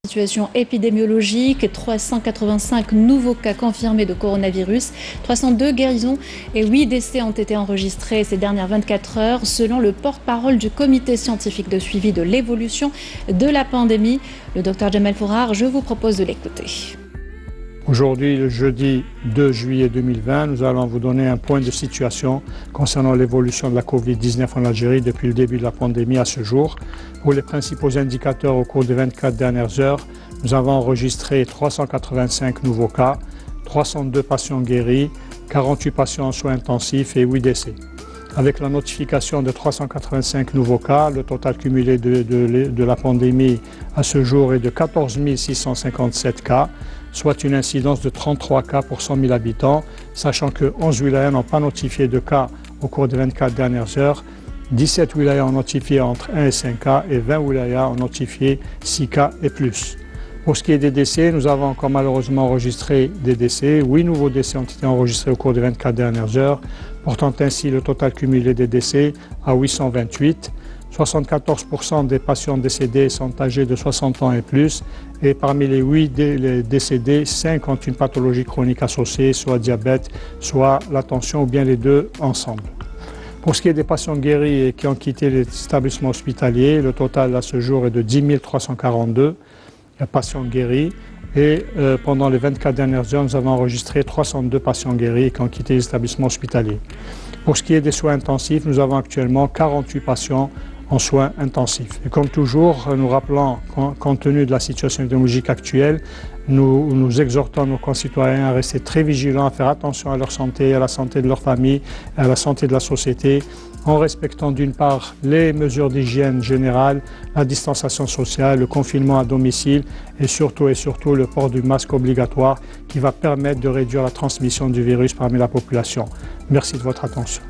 Situation épidémiologique, 385 nouveaux cas confirmés de coronavirus, 302 guérisons et 8 décès ont été enregistrés ces dernières 24 heures, selon le porte-parole du comité scientifique de suivi de l'évolution de la pandémie. Le docteur Djamel Fourard, je vous propose de l'écouter. Aujourd'hui, le jeudi 2 juillet 2020, nous allons vous donner un point de situation concernant l'évolution de la Covid-19 en Algérie depuis le début de la pandémie à ce jour. Pour les principaux indicateurs au cours des 24 dernières heures, nous avons enregistré 385 nouveaux cas, 302 patients guéris, 48 patients en soins intensifs et 8 décès. Avec la notification de 385 nouveaux cas, le total cumulé de la pandémie à ce jour est de 14 657 cas, soit une incidence de 33 cas pour 100 000 habitants, sachant que 11 wilayas n'ont pas notifié de cas au cours des 24 dernières heures, 17 wilayas ont notifié entre 1 et 5 cas et 20 wilayas ont notifié 6 cas et plus. Pour ce qui est des décès, nous avons encore malheureusement enregistré des décès. 8 nouveaux décès ont été enregistrés au cours des 24 dernières heures, portant ainsi le total cumulé des décès à 828. 74% des patients décédés sont âgés de 60 ans et plus, et parmi les 8 décédés, 5 ont une pathologie chronique associée, soit diabète, soit la tension, ou bien les deux ensemble. Pour ce qui est des patients guéris et qui ont quitté l'établissement hospitalier, le total à ce jour est de 10 342 patients guéris, et pendant les 24 dernières heures, nous avons enregistré 302 patients guéris qui ont quitté les établissements hospitaliers. Pour ce qui est des soins intensifs, nous avons actuellement 48 patients en soins intensifs. Et comme toujours, nous rappelons, compte tenu de la situation épidémiologique actuelle, nous exhortons nos concitoyens à rester très vigilants, à faire attention à leur santé, à la santé de leur famille, à la santé de la société, en respectant d'une part les mesures d'hygiène générale, la distanciation sociale, le confinement à domicile et surtout le port du masque obligatoire qui va permettre de réduire la transmission du virus parmi la population. Merci de votre attention.